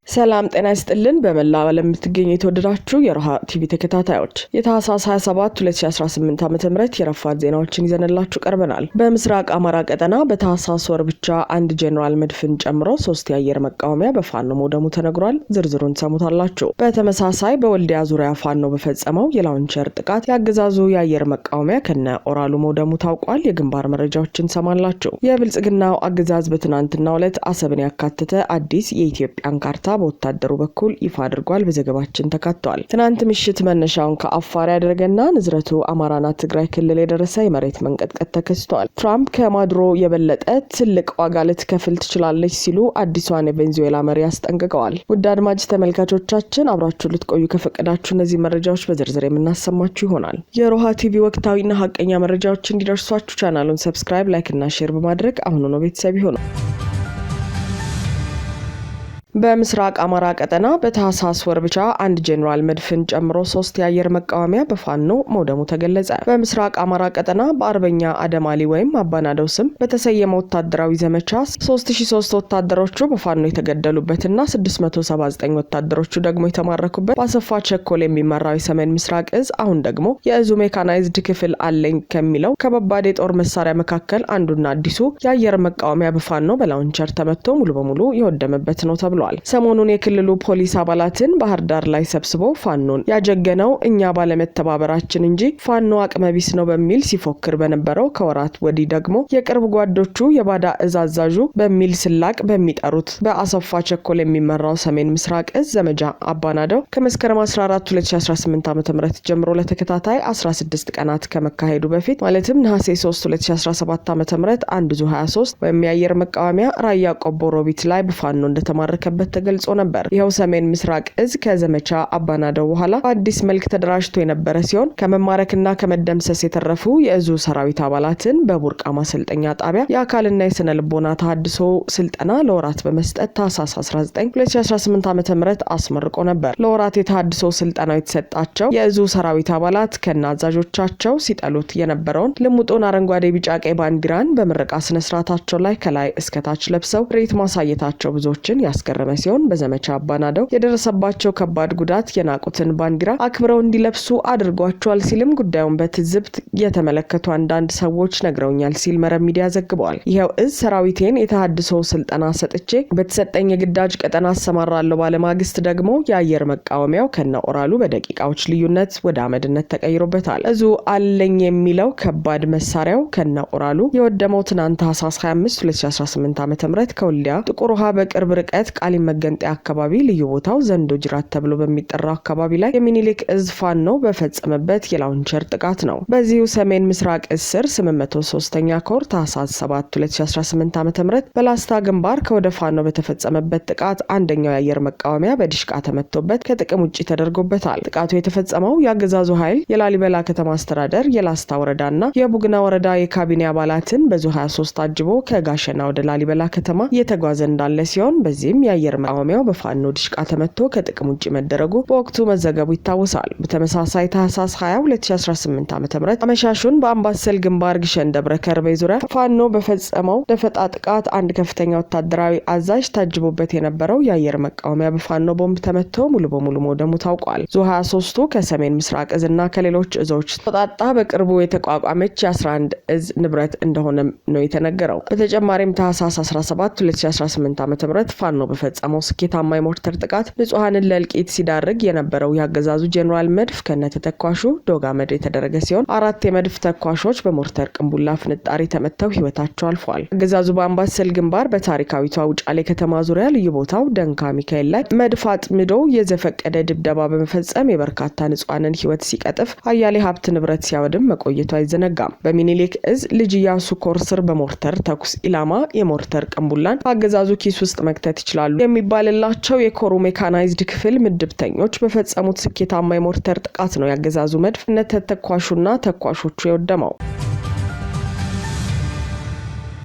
ሰላም ጤና ይስጥልን በመላው ዓለም የምትገኙ የተወደዳችሁ የሮሃ ቲቪ ተከታታዮች የታህሳስ 27 2018 ዓ.ም የረፋድ ዜናዎችን ይዘንላችሁ ቀርበናል። በምስራቅ አማራ ቀጠና በታህሳስ ወር ብቻ አንድ ጄኔራል መድፍን ጨምሮ 3 የአየር መቃወሚያ በፋኖ መውደሙ ተነግሯል። ዝርዝሩን ሰሙታላችሁ። በተመሳሳይ በወልዲያ ዙሪያ ፋኖ በፈጸመው የላውንቸር ጥቃት ያገዛዙ የአየር መቃወሚያ ከነ ኦራሉ መውደሙ ታውቋል። የግንባር መረጃዎችን ሰማላችሁ። የብልጽግናው አገዛዝ በትናንትናው ዕለት አሰብን ያካተተ አዲስ የኢትዮጵያን ካርታ በወታደሩ በኩል ይፋ አድርጓል። በዘገባችን ተካቷል። ትናንት ምሽት መነሻውን ከአፋር ያደረገና ንዝረቱ አማራና ትግራይ ክልል የደረሰ የመሬት መንቀጥቀጥ ተከስቷል። ትራምፕ ከማዱሮ የበለጠ ትልቅ ዋጋ ልትከፍል ትችላለች ሲሉ አዲሷን የቬንዙዌላ መሪ አስጠንቅቀዋል። ውድ አድማጭ ተመልካቾቻችን አብራችሁ ልትቆዩ ከፈቀዳችሁ እነዚህ መረጃዎች በዝርዝር የምናሰማችሁ ይሆናል። የሮሃ ቲቪ ወቅታዊና ሀቀኛ መረጃዎች እንዲደርሷችሁ ቻናሉን ሰብስክራይብ፣ ላይክ እና ሼር በማድረግ አሁን ነው ቤተሰብ ይሁኑ። በምስራቅ አማራ ቀጠና በታህሳስ ወር ብቻ አንድ ጄኔራል መድፍን ጨምሮ 3 የአየር መቃወሚያ በፋኖ መውደሙ ተገለጸ። በምስራቅ አማራ ቀጠና በአርበኛ አደማሊ ወይም አባናደው ስም በተሰየመ ወታደራዊ ዘመቻ 3003 ወታደሮቹ በፋኖ የተገደሉበትና 679 ወታደሮቹ ደግሞ የተማረኩበት በአሰፋ ቸኮል የሚመራው የሰሜን ምስራቅ እዝ አሁን ደግሞ የእዙ ሜካናይዝድ ክፍል አለኝ ከሚለው ከባባድ የጦር መሳሪያ መካከል አንዱና አዲሱ የአየር መቃወሚያ በፋኖ በላውንቸር ተመቶ ሙሉ በሙሉ የወደመበት ነው ተብሏል። ሰሞኑን የክልሉ ፖሊስ አባላትን ባህር ዳር ላይ ሰብስቦ ፋኖን ያጀገነው እኛ ባለመተባበራችን እንጂ ፋኖ አቅመቢስ ነው በሚል ሲፎክር በነበረው ከወራት ወዲህ ደግሞ የቅርብ ጓዶቹ የባዳ እዝ አዛዡ በሚል ስላቅ በሚጠሩት በአሰፋ ቸኮል የሚመራው ሰሜን ምስራቅ እዝ ዘመቻ አባናደው ከመስከረም 14 2018 ዓ.ም ጀምሮ ለተከታታይ 16 ቀናት ከመካሄዱ በፊት ማለትም ነሐሴ 3 2017 ዓ.ም አንድ ዙ 23 ወይም የአየር መቃወሚያ ራያ ቆቦ ሮቢት ላይ በፋኖ እንደተማረከ ተገልጾ ነበር። ይኸው ሰሜን ምስራቅ እዝ ከዘመቻ አባናደው በኋላ በአዲስ መልክ ተደራጅቶ የነበረ ሲሆን ከመማረክና ከመደምሰስ የተረፉ የእዙ ሰራዊት አባላትን በቡርቃ ማሰልጠኛ ጣቢያ የአካልና የስነ ልቦና ተሐድሶ ስልጠና ለወራት በመስጠት ታህሳስ 19 2018 ዓ.ም አስመርቆ ነበር። ለወራት የተሐድሶ ስልጠናው የተሰጣቸው የእዙ ሰራዊት አባላት ከናዛዦቻቸው ሲጠሉት የነበረውን ልሙጡን አረንጓዴ ቢጫ ቀይ ባንዲራን በምረቃ ስነ ስርዓታቸው ላይ ከላይ እስከታች ለብሰው ሬት ማሳየታቸው ብዙዎችን ያስገረመ ሲሆን በዘመቻ አባናደው የደረሰባቸው ከባድ ጉዳት የናቁትን ባንዲራ አክብረው እንዲለብሱ አድርጓቸዋል ሲልም ጉዳዩን በትዝብት የተመለከቱ አንዳንድ ሰዎች ነግረውኛል ሲል መረብ ሚዲያ ዘግበዋል። ይኸው እዝ ሰራዊቴን የተሐድሶ ስልጠና ሰጥቼ በተሰጠኝ የግዳጅ ቀጠና አሰማራለሁ ባለማግስት ደግሞ የአየር መቃወሚያው ከነ ኦራሉ በደቂቃዎች ልዩነት ወደ አመድነት ተቀይሮበታል። እዙ አለኝ የሚለው ከባድ መሳሪያው ከነ ኦራሉ የወደመው ትናንት ታህሳስ 25 2018 ዓ.ም ከወልዲያ ጥቁር ውሃ በቅርብ ርቀት ቃሊም መገንጠያ አካባቢ ልዩ ቦታው ዘንዶ ጅራት ተብሎ በሚጠራው አካባቢ ላይ የሚኒሊክ እዝ ፋኖ በፈጸመበት የላውንቸር ጥቃት ነው። በዚሁ ሰሜን ምስራቅ እዝ ስር 803ኛ ኮር ታህሳስ 7 2018 ዓ.ም በላስታ ግንባር ከወደ ፋኖ በተፈጸመበት ጥቃት አንደኛው የአየር መቃወሚያ በዲሽቃ ተመቶበት ከጥቅም ውጪ ተደርጎበታል። ጥቃቱ የተፈጸመው የአገዛዙ ኃይል የላሊበላ ከተማ አስተዳደር የላስታ ወረዳና የቡግና ወረዳ የካቢኔ አባላትን በዙ 23 አጅቦ ከጋሸና ወደ ላሊበላ ከተማ እየተጓዘ እንዳለ ሲሆን በዚህም የአየር መቃወሚያው በፋኖ ዲሽቃ ተመቶ ከጥቅም ውጪ መደረጉ በወቅቱ መዘገቡ ይታወሳል። በተመሳሳይ ታህሳስ 20 2018 ዓ.ም አመሻሹን በአምባሰል ግንባር ግሸን ደብረ ከርቤ ዙሪያ ፋኖ በፈጸመው ደፈጣ ጥቃት አንድ ከፍተኛ ወታደራዊ አዛዥ ታጅቦበት የነበረው የአየር መቃወሚያ በፋኖ ቦምብ ተመቶ ሙሉ በሙሉ መውደሙ ታውቋል። ዙ 23ቱ ከሰሜን ምስራቅ እዝና ከሌሎች እዞች ተጣጣ በቅርቡ የተቋቋመች የ11 እዝ ንብረት እንደሆነ ነው የተነገረው። በተጨማሪም ታህሳስ 17 2018 ዓ.ም ፋኖ በፈጸመው ስኬታማ የሞርተር ጥቃት ንጹሃንን ለእልቂት ሲዳርግ የነበረው ያገዛዙ ጄኔራል መድፍ ከነተተኳሹ ዶጋመድ የተደረገ ሲሆን 4 የመድፍ ተኳሾች በሞርተር ቅንቡላ ፍንጣሪ ተመተው ህይወታቸው አልፏል። አገዛዙ በአምባሰል ግንባር በታሪካዊቷ ውጫሌ ከተማ ዙሪያ ልዩ ቦታው ደንካ ሚካኤል ላይ መድፍ አጥምዶ የዘፈቀደ ድብደባ በመፈጸም የበርካታ ንጹሃንን ህይወት ሲቀጥፍ አያሌ ሀብት ንብረት ሲያወድም መቆየቱ አይዘነጋም። በሚኒሊክ እዝ ልጅ ኢያሱ ኮር ስር በሞርተር ተኩስ ኢላማ የሞርተር ቅንቡላን አገዛዙ ኪስ ውስጥ መክተት ይችላሉ የሚባልላቸው የኮሩ ሜካናይዝድ ክፍል ምድብተኞች በፈጸሙት ስኬታማ የሞርተር ጥቃት ነው ያገዛዙ መድፍ ተተኳሹና ተኳሾቹ የወደመው።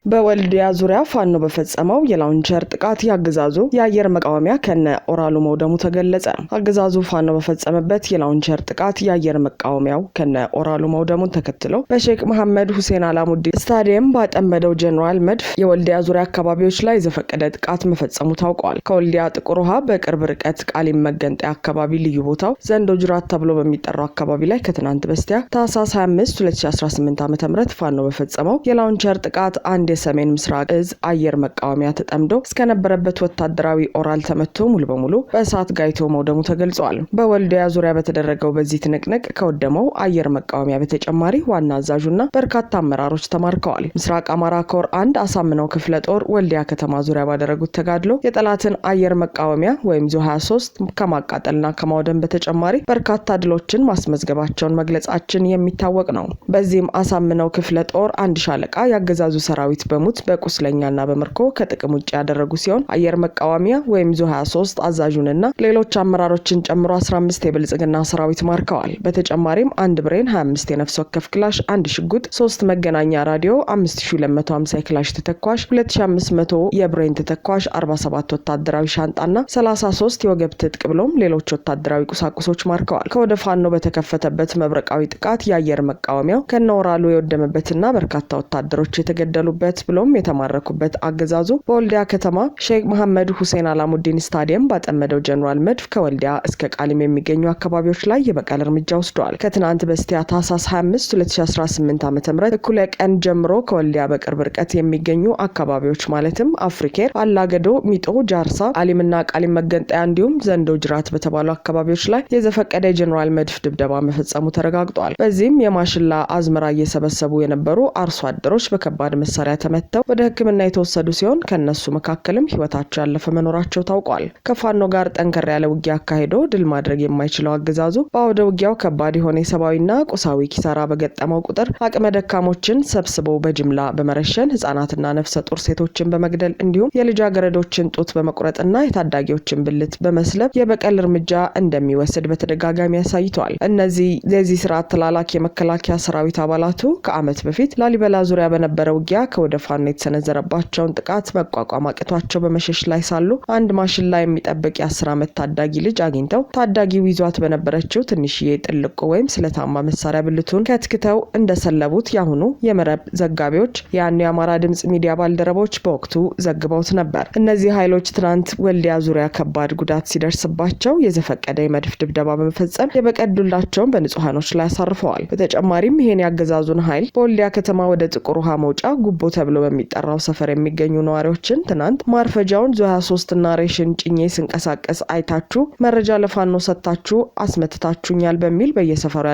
በወልዲያ ዙሪያ ፋኖ በፈጸመው የላውንቸር ጥቃት ያገዛዙ የአየር መቃወሚያ ከነ ኦራሉ መውደሙ ተገለጸ። አገዛዙ ፋኖ በፈጸመበት የላውንቸር ጥቃት የአየር መቃወሚያው ከነ ኦራሉ መውደሙን ተከትሎ በሼክ መሐመድ ሁሴን አላሙዲ ስታዲየም ባጠመደው ጀነራል መድፍ የወልዲያ ዙሪያ አካባቢዎች ላይ ዘፈቀደ ጥቃት መፈጸሙ ታውቋል። ከወልዲያ ጥቁር ውሃ በቅርብ ርቀት ቃሊም መገንጠያ አካባቢ ልዩ ቦታው ዘንዶ ጅራት ተብሎ በሚጠራው አካባቢ ላይ ከትናንት በስቲያ ታህሳስ 25 2018 ዓ.ም ፋኖ በፈጸመው የላውንቸር ጥቃት አንድ የሰሜን ምስራቅ እዝ አየር መቃወሚያ ተጠምዶ እስከነበረበት ወታደራዊ ኦራል ተመቶ ሙሉ በሙሉ በእሳት ጋይቶ መውደሙ ተገልጿል። በወልዲያ ዙሪያ በተደረገው በዚህ ትንቅንቅ ከወደመው አየር መቃወሚያ በተጨማሪ ዋና አዛዡና በርካታ አመራሮች ተማርከዋል። ምስራቅ አማራ ኮር አንድ አሳምነው ክፍለ ጦር ወልዲያ ከተማ ዙሪያ ባደረጉት ተጋድሎ የጠላትን አየር መቃወሚያ ወይም ዙ 23 ከማቃጠልና ከማውደም በተጨማሪ በርካታ ድሎችን ማስመዝገባቸውን መግለጻችን የሚታወቅ ነው። በዚህም አሳምነው ክፍለ ጦር አንድ ሻለቃ ያገዛዙ ሰራዊት በሙት በቁስለኛና በምርኮ ከጥቅም ውጭ ያደረጉ ሲሆን አየር መቃወሚያ ወይም ዙ 23 አዛዡንና ሌሎች አመራሮችን ጨምሮ 15 የብልጽግና ሰራዊት ማርከዋል። በተጨማሪም አንድ ብሬን 25 የነፍስ ወከፍ ክላሽ፣ አንድ ሽጉጥ፣ 3 መገናኛ ራዲዮ፣ 5250 የክላሽ ተተኳሽ፣ 2500 የብሬን ተተኳሽ፣ 47 ወታደራዊ ሻንጣና 33 የወገብ ትጥቅ ብሎም ሌሎች ወታደራዊ ቁሳቁሶች ማርከዋል። ከወደ ፋኖ በተከፈተበት መብረቃዊ ጥቃት የአየር መቃወሚያው ከነወራሉ የወደመበትና በርካታ ወታደሮች የተገደሉበት ብሎም የተማረኩበት አገዛዙ በወልዲያ ከተማ ሼክ መሐመድ ሁሴን አላሙዲን ስታዲየም ባጠመደው ጀነራል መድፍ ከወልዲያ እስከ ቃሊም የሚገኙ አካባቢዎች ላይ የበቀል እርምጃ ወስደዋል። ከትናንት በስቲያ ታህሳስ 25 2018 ዓ.ም እኩለ ቀን ጀምሮ ከወልዲያ በቅርብ ርቀት የሚገኙ አካባቢዎች ማለትም አፍሪኬር፣ አላገዶ፣ ሚጦ፣ ጃርሳ፣ ቃሊምና ቃሊም መገንጠያ እንዲሁም ዘንዶ ጅራት በተባሉ አካባቢዎች ላይ የዘፈቀደ ጀነራል መድፍ ድብደባ መፈጸሙ ተረጋግጧል። በዚህም የማሽላ አዝመራ እየሰበሰቡ የነበሩ አርሶ አደሮች በከባድ መሳሪያ ተመተው ወደ ሕክምና የተወሰዱ ሲሆን ከነሱ መካከልም ህይወታቸው ያለፈ መኖራቸው ታውቋል። ከፋኖ ጋር ጠንከር ያለ ውጊያ አካሄዶ ድል ማድረግ የማይችለው አገዛዙ በአውደ ውጊያው ከባድ የሆነ የሰብአዊና ቁሳዊ ኪሳራ በገጠመው ቁጥር አቅመ ደካሞችን ሰብስቦ በጅምላ በመረሸን ህጻናትና ነፍሰ ጡር ሴቶችን በመግደል እንዲሁም የልጃገረዶችን ጡት በመቁረጥና የታዳጊዎችን ብልት በመስለብ የበቀል እርምጃ እንደሚወስድ በተደጋጋሚ አሳይቷል። እነዚህ የዚህ ስርዓት ተላላኪ የመከላከያ ሰራዊት አባላቱ ከዓመት በፊት ላሊበላ ዙሪያ በነበረ ውጊያ ከወደ ፋኖ የተሰነዘረባቸውን ጥቃት መቋቋም አቅቷቸው በመሸሽ ላይ ሳሉ አንድ ማሽን ላይ የሚጠብቅ የ10 ዓመት ታዳጊ ልጅ አግኝተው ታዳጊው ይዟት በነበረችው ትንሽዬ ጥልቆ ወይም ስለታማ መሳሪያ ብልቱን ከትክተው እንደሰለቡት ያሁኑ የመረብ ዘጋቢዎች ያን የአማራ ድምጽ ሚዲያ ባልደረቦች በወቅቱ ዘግበውት ነበር። እነዚህ ኃይሎች ትናንት ወልዲያ ዙሪያ ከባድ ጉዳት ሲደርስባቸው የዘፈቀደ የመድፍ ድብደባ በመፈጸም የበቀዱላቸውን በንጹሃኖች ላይ አሳርፈዋል። በተጨማሪም ይሄን ያገዛዙን ኃይል በወልዲያ ከተማ ወደ ጥቁር ውሃ መውጫ ጉቦ ተብሎ በሚጠራው ሰፈር የሚገኙ ነዋሪዎችን ትናንት ማርፈጃውን ዙ 23 እና ሬሽን ጭኜ ስንቀሳቀስ አይታችሁ መረጃ ለፋኖ ሰጥታችሁ አስመትታችሁኛል በሚል በየሰፈሩ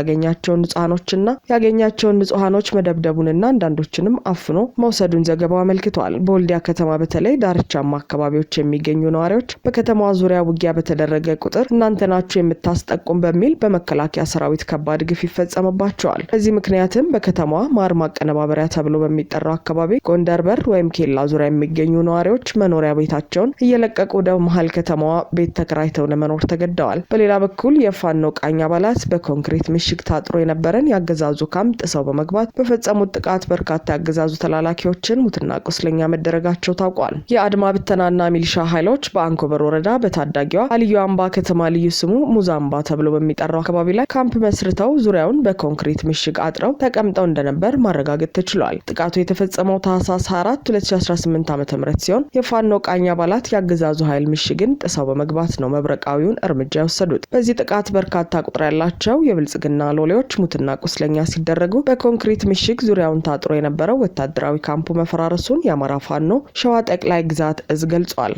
ያገኛቸውን ንጹሃኖች መደብደቡንና አንዳንዶችንም አፍኖ መውሰዱን ዘገባው አመልክቷል። በወልዲያ ከተማ በተለይ ዳርቻማ አካባቢዎች የሚገኙ ነዋሪዎች በከተማዋ ዙሪያ ውጊያ በተደረገ ቁጥር እናንተ ናችሁ የምታስጠቁም በሚል በመከላከያ ሰራዊት ከባድ ግፍ ይፈጸምባቸዋል። በዚህ ምክንያትም በከተማዋ ማር ማቀነባበሪያ ተብሎ በሚጠራው አካባቢ ጎንደር በር ወይም ኬላ ዙሪያ የሚገኙ ነዋሪዎች መኖሪያ ቤታቸውን እየለቀቁ ወደ መሀል ከተማዋ ቤት ተከራይተው ለመኖር ተገደዋል። በሌላ በኩል የፋኖ ቃኝ አባላት በኮንክሪት ምሽግ ታጥሮ የነበረን የአገዛዙ ካምፕ ጥሰው በመግባት በፈጸሙት ጥቃት በርካታ የአገዛዙ ተላላኪዎችን ሙትና ቁስለኛ መደረጋቸው ታውቋል። የአድማ ብተናና ሚሊሻ ኃይሎች በአንኮበር ወረዳ በታዳጊዋ አልዩ አምባ ከተማ ልዩ ስሙ ሙዛምባ ተብሎ በሚጠራው አካባቢ ላይ ካምፕ መስርተው ዙሪያውን በኮንክሪት ምሽግ አጥረው ተቀምጠው እንደነበር ማረጋገጥ ተችሏል። ጥቃቱ የተፈጸመው ታህሳስ 24 2018 ዓ.ም ሲሆን የፋኖ ቃኝ አባላት ያገዛዙ ኃይል ምሽግን ጥሰው በመግባት ነው መብረቃዊውን እርምጃ የወሰዱት። በዚህ ጥቃት በርካታ ቁጥር ያላቸው የብልጽግና ሎሌዎች ሙትና ቁስለኛ ሲደረጉ በኮንክሪት ምሽግ ዙሪያውን ታጥሮ የነበረው ወታደራዊ ካምፑ መፈራረሱን የአማራ ፋኖ ሸዋ ጠቅላይ ግዛት እዝ ገልጿል።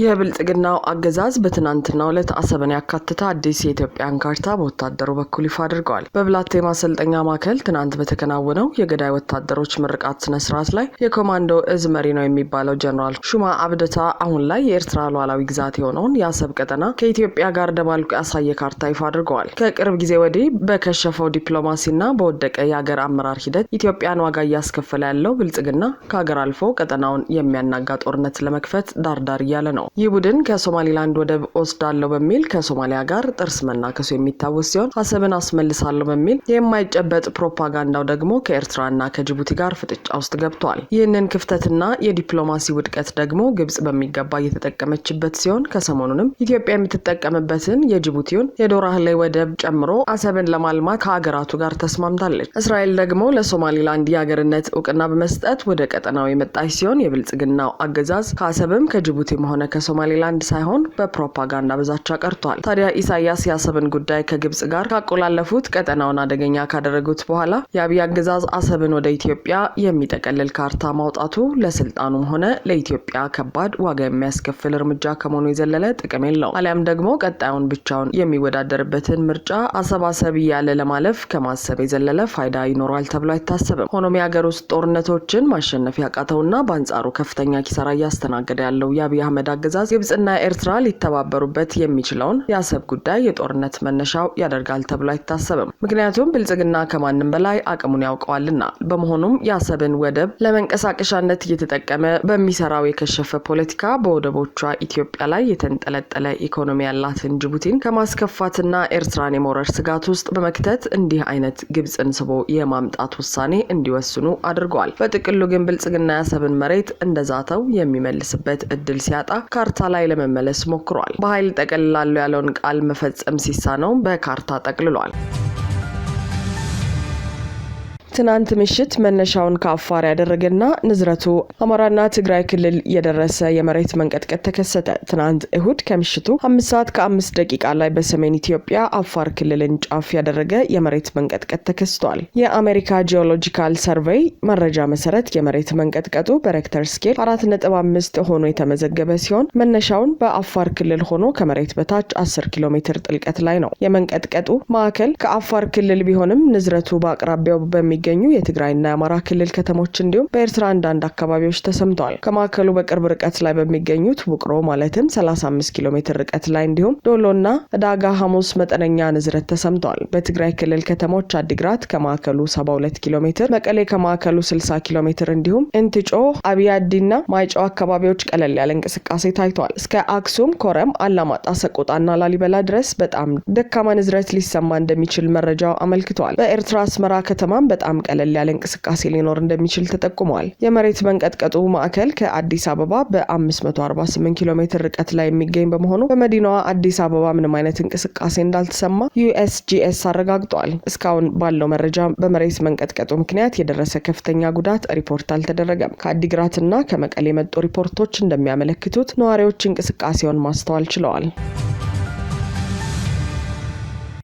የብልጽግናው አገዛዝ በትናንትናው ዕለት አሰብን ያካተተ አዲስ የኢትዮጵያን ካርታ በወታደሩ በኩል ይፋ አድርገዋል። በብላቴ ማሰልጠኛ ማዕከል ትናንት በተከናወነው የገዳይ ወታደሮች ምርቃት ስነ ስርዓት ላይ የኮማንዶ እዝ መሪ ነው የሚባለው ጀነራል ሹማ አብደታ አሁን ላይ የኤርትራ ሉዓላዊ ግዛት የሆነውን የአሰብ ቀጠና ከኢትዮጵያ ጋር ደባልቆ ያሳየ ካርታ ይፋ አድርገዋል። ከቅርብ ጊዜ ወዲህ በከሸፈው ዲፕሎማሲና በወደቀ የሀገር አመራር ሂደት ኢትዮጵያን ዋጋ እያስከፈለ ያለው ብልጽግና ከሀገር አልፎ ቀጠናውን የሚያናጋ ጦርነት ለመክፈት ዳርዳር እያለ ነው። ይህ ቡድን ከሶማሊላንድ ወደብ ወስዳለሁ በሚል ከሶማሊያ ጋር ጥርስ መናከሱ የሚታወስ ሲሆን አሰብን አስመልሳለሁ በሚል የማይጨበጥ ፕሮፓጋንዳው ደግሞ ከኤርትራና ከጅቡቲ ጋር ፍጥጫ ውስጥ ገብቷል። ይህንን ክፍተትና የዲፕሎማሲ ውድቀት ደግሞ ግብጽ በሚገባ እየተጠቀመችበት ሲሆን ከሰሞኑንም ኢትዮጵያ የምትጠቀምበትን የጅቡቲውን የዶራህሌ ወደብ ጨምሮ አሰብን ለማልማት ከሀገራቱ ጋር ተስማምታለች። እስራኤል ደግሞ ለሶማሊላንድ የሀገርነት እውቅና በመስጠት ወደ ቀጠናው የመጣች ሲሆን የብልጽግናው አገዛዝ ከአሰብም ከጅቡቲም ሆነ ከሶማሊላንድ ሳይሆን በፕሮፓጋንዳ በዛቻ ቀርቷል። ታዲያ ኢሳያስ የአሰብን ጉዳይ ከግብጽ ጋር ካቆላለፉት ቀጠናውን አደገኛ ካደረጉት በኋላ የአብይ አገዛዝ አሰብን ወደ ኢትዮጵያ የሚጠቀልል ካርታ ማውጣቱ ለስልጣኑም ሆነ ለኢትዮጵያ ከባድ ዋጋ የሚያስከፍል እርምጃ ከመሆኑ የዘለለ ጥቅም የለውም። አሊያም ደግሞ ቀጣዩን ብቻውን የሚወዳደርበትን ምርጫ አሰብ እያለ ለማለፍ ከማሰብ የዘለለ ፋይዳ ይኖራል ተብሎ አይታሰብም። ሆኖም የሀገር ውስጥ ጦርነቶችን ማሸነፍ ያቃተውና በአንጻሩ ከፍተኛ ኪሳራ እያስተናገደ ያለው የአብይ አህመድ አገዛዝ ግብጽና ኤርትራ ሊተባበሩበት የሚችለውን የአሰብ ጉዳይ የጦርነት መነሻው ያደርጋል ተብሎ አይታሰብም። ምክንያቱም ብልጽግና ከማንም በላይ አቅሙን ያውቀዋልና። በመሆኑም የአሰብን ወደብ ለመንቀሳቀሻነት እየተጠቀመ በሚሰራው የከሸፈ ፖለቲካ በወደቦቿ ኢትዮጵያ ላይ የተንጠለጠለ ኢኮኖሚ ያላትን ጅቡቲን ከማስከፋትና ኤርትራን የመውረር ስጋት ውስጥ በመክተት እንዲህ አይነት ግብጽን ስቦ የማምጣት ውሳኔ እንዲወስኑ አድርጓል። በጥቅሉ ግን ብልጽግና የአሰብን መሬት እንደዛተው የሚመልስበት እድል ሲያጣ ካርታ ላይ ለመመለስ ሞክሯል። በኃይል ጠቀልላለሁ ያለውን ቃል መፈጸም ሲሳነው በካርታ ጠቅልሏል። ትናንት ምሽት መነሻውን ከአፋር ያደረገና ንዝረቱ አማራና ትግራይ ክልል የደረሰ የመሬት መንቀጥቀጥ ተከሰተ። ትናንት እሁድ ከምሽቱ 5:05 ላይ በሰሜን ኢትዮጵያ አፋር ክልልን ጫፍ ያደረገ የመሬት መንቀጥቀጥ ተከስቷል። የአሜሪካ ጂኦሎጂካል ሰርቬይ መረጃ መሰረት የመሬት መንቀጥቀጡ በሬክተር ስኬል 4.5 ሆኖ የተመዘገበ ሲሆን መነሻውን በአፋር ክልል ሆኖ ከመሬት በታች 10 ኪሎ ሜትር ጥልቀት ላይ ነው። የመንቀጥቀጡ ማዕከል ከአፋር ክልል ቢሆንም ንዝረቱ በአቅራቢያው በሚገኙ የትግራይና የአማራ ክልል ከተሞች እንዲሁም በኤርትራ አንዳንድ አካባቢዎች ተሰምተዋል። ከማዕከሉ በቅርብ ርቀት ላይ በሚገኙት ውቅሮ ማለትም 35 ኪሎ ሜትር ርቀት ላይ እንዲሁም ዶሎና ዳጋ ሐሙስ መጠነኛ ንዝረት ተሰምተዋል። በትግራይ ክልል ከተሞች አዲግራት ከማዕከሉ 72 ኪሎ ሜትር፣ መቀሌ ከማዕከሉ 60 ኪሎ ሜትር እንዲሁም እንትጮ፣ አብያዲና ማይጨው አካባቢዎች ቀለል ያለ እንቅስቃሴ ታይቷል። እስከ አክሱም፣ ኮረም፣ አላማጣ፣ ሰቆጣና ላሊበላ ድረስ በጣም ደካማ ንዝረት ሊሰማ እንደሚችል መረጃው አመልክቷል። በኤርትራ አስመራ ከተማም በጣም ቀለል ያለ እንቅስቃሴ ሊኖር እንደሚችል ተጠቁሟል። የመሬት መንቀጥቀጡ ማዕከል ከአዲስ አበባ በ548 ኪሎ ሜትር ርቀት ላይ የሚገኝ በመሆኑ በመዲናዋ አዲስ አበባ ምንም አይነት እንቅስቃሴ እንዳልተሰማ ዩኤስጂኤስ አረጋግጧል። እስካሁን ባለው መረጃ በመሬት መንቀጥቀጡ ምክንያት የደረሰ ከፍተኛ ጉዳት ሪፖርት አልተደረገም። ከአዲግራትና ከመቀሌ የመጡ ሪፖርቶች እንደሚያመለክቱት ነዋሪዎች እንቅስቃሴውን ማስተዋል ችለዋል።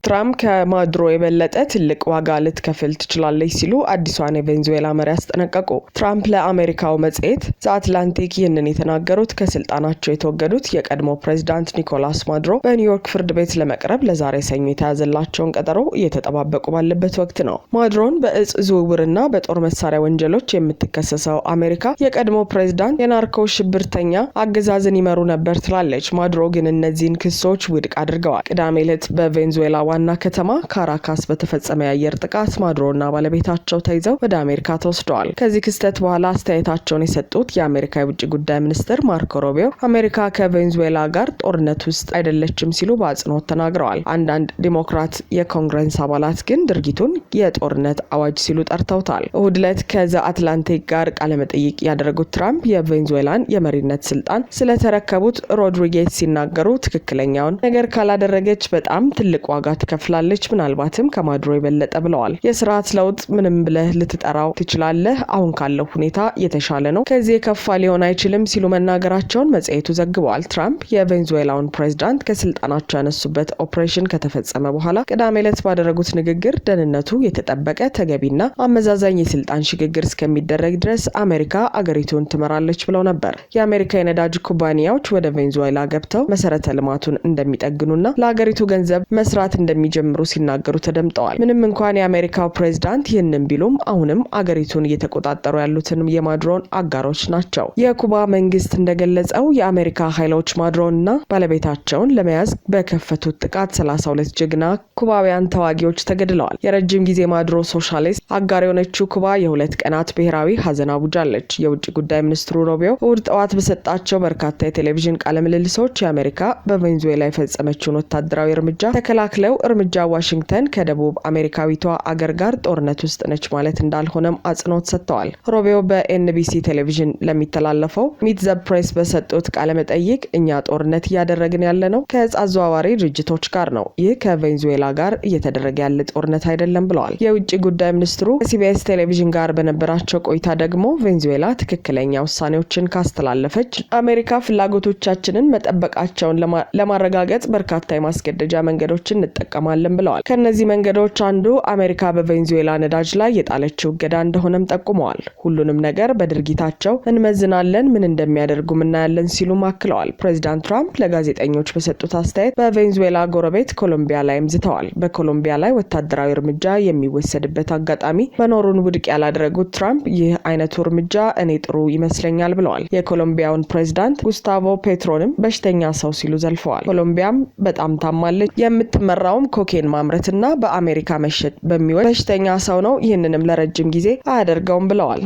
ትራምፕ ከማዱሮ የበለጠ ትልቅ ዋጋ ልትከፍል ትችላለች ሲሉ አዲሷን የቬንዙዌላ መሪ አስጠነቀቁ። ትራምፕ ለአሜሪካው መጽሔት ዘ አትላንቲክ ይህንን የተናገሩት ከስልጣናቸው የተወገዱት የቀድሞ ፕሬዚዳንት ኒኮላስ ማዱሮ በኒውዮርክ ፍርድ ቤት ለመቅረብ ለዛሬ ሰኞ የተያዘላቸውን ቀጠሮ እየተጠባበቁ ባለበት ወቅት ነው። ማዱሮን በእጽ ዝውውርና በጦር መሳሪያ ወንጀሎች የምትከሰሰው አሜሪካ የቀድሞ ፕሬዚዳንት የናርኮ ሽብርተኛ አገዛዝን ይመሩ ነበር ትላለች። ማዱሮ ግን እነዚህን ክሶች ውድቅ አድርገዋል። ቅዳሜ ዕለት በቬንዙዌላ ዋና ከተማ ካራካስ በተፈጸመ የአየር ጥቃት ማዱሮና ባለቤታቸው ተይዘው ወደ አሜሪካ ተወስደዋል። ከዚህ ክስተት በኋላ አስተያየታቸውን የሰጡት የአሜሪካ የውጭ ጉዳይ ሚኒስትር ማርኮ ሩቢዮ አሜሪካ ከቬንዙዌላ ጋር ጦርነት ውስጥ አይደለችም ሲሉ በአጽንኦት ተናግረዋል። አንዳንድ ዲሞክራት የኮንግረስ አባላት ግን ድርጊቱን የጦርነት አዋጅ ሲሉ ጠርተውታል። እሁድ ዕለት ከዘ አትላንቲክ ጋር ቃለመጠይቅ ያደረጉት ትራምፕ የቬንዙዌላን የመሪነት ስልጣን ስለተረከቡት ሮድሪጌዝ ሲናገሩ ትክክለኛውን ነገር ካላደረገች በጣም ትልቅ ዋጋ ትከፍላለች፣ ምናልባትም ከማዱሮ የበለጠ ብለዋል። የስርዓት ለውጥ ምንም ብለህ ልትጠራው ትችላለህ፣ አሁን ካለው ሁኔታ የተሻለ ነው፣ ከዚህ የከፋ ሊሆን አይችልም ሲሉ መናገራቸውን መጽሔቱ ዘግበዋል። ትራምፕ የቬንዙዌላውን ፕሬዝዳንት ከስልጣናቸው ያነሱበት ኦፕሬሽን ከተፈጸመ በኋላ ቅዳሜ ዕለት ባደረጉት ንግግር ደህንነቱ የተጠበቀ ተገቢና አመዛዛኝ የስልጣን ሽግግር እስከሚደረግ ድረስ አሜሪካ አገሪቱን ትመራለች ብለው ነበር። የአሜሪካ የነዳጅ ኩባንያዎች ወደ ቬንዙዌላ ገብተው መሰረተ ልማቱን እንደሚጠግኑና ለአገሪቱ ገንዘብ መስራት እንደሚጀምሩ ሲናገሩ ተደምጠዋል። ምንም እንኳን የአሜሪካው ፕሬዝዳንት ይህንን ቢሉም አሁንም አገሪቱን እየተቆጣጠሩ ያሉትን የማዱሮን አጋሮች ናቸው። የኩባ መንግስት እንደገለጸው የአሜሪካ ኃይሎች ማዱሮንና ባለቤታቸውን ለመያዝ በከፈቱት ጥቃት 32 ጀግና ኩባውያን ተዋጊዎች ተገድለዋል። የረጅም ጊዜ ማዱሮ ሶሻሊስት አጋር የሆነችው ኩባ የሁለት ቀናት ብሔራዊ ሀዘን አውጃለች። የውጭ ጉዳይ ሚኒስትሩ ሩቢዮ እሁድ ጠዋት በሰጣቸው በርካታ የቴሌቪዥን ቃለ ምልልሶች የአሜሪካ በቬንዙዌላ የፈጸመችውን ወታደራዊ እርምጃ ተከላክለው እርምጃ ዋሽንግተን ከደቡብ አሜሪካዊቷ አገር ጋር ጦርነት ውስጥ ነች ማለት እንዳልሆነም አጽንኦት ሰጥተዋል። ሩቢዮ በኤንቢሲ ቴሌቪዥን ለሚተላለፈው ሚት ዘ ፕሬስ በሰጡት ቃለ መጠይቅ እኛ ጦርነት እያደረግን ያለነው ከዕፅ አዘዋዋሪ ድርጅቶች ጋር ነው። ይህ ከቬንዙዌላ ጋር እየተደረገ ያለ ጦርነት አይደለም ብለዋል። የውጭ ጉዳይ ሚኒስትሩ ከሲቢኤስ ቴሌቪዥን ጋር በነበራቸው ቆይታ ደግሞ ቬንዙዌላ ትክክለኛ ውሳኔዎችን ካስተላለፈች አሜሪካ ፍላጎቶቻችንን መጠበቃቸውን ለማረጋገጥ በርካታ የማስገደጃ መንገዶችን እንጠቀማለን ብለዋል። ከነዚህ መንገዶች አንዱ አሜሪካ በቬንዙዌላ ነዳጅ ላይ የጣለችው እገዳ እንደሆነም ጠቁመዋል። ሁሉንም ነገር በድርጊታቸው እንመዝናለን፣ ምን እንደሚያደርጉም እናያለን ሲሉም አክለዋል። ፕሬዚዳንት ትራምፕ ለጋዜጠኞች በሰጡት አስተያየት በቬንዙዌላ ጎረቤት ኮሎምቢያ ላይም ዝተዋል። በኮሎምቢያ ላይ ወታደራዊ እርምጃ የሚወሰድበት አጋጣሚ መኖሩን ውድቅ ያላደረጉት ትራምፕ ይህ አይነቱ እርምጃ እኔ ጥሩ ይመስለኛል ብለዋል። የኮሎምቢያውን ፕሬዝዳንት ጉስታቮ ፔትሮንም በሽተኛ ሰው ሲሉ ዘልፈዋል። ኮሎምቢያም በጣም ታማለች። የምትመራውም ኮኬን ማምረትና በአሜሪካ መሸጥ በሚወድ በሽተኛ ሰው ነው። ይህንንም ለረጅም ጊዜ አያደርገውም ብለዋል።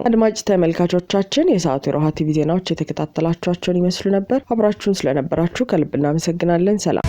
አድማጭ ተመልካቾቻችን የሰዓቱ የሮሃ ቲቪ ዜናዎች የተከታተላችኋቸውን ይመስሉ ነበር። አብራችሁን ስለነበራችሁ ከልብ እናመሰግናለን። ሰላም።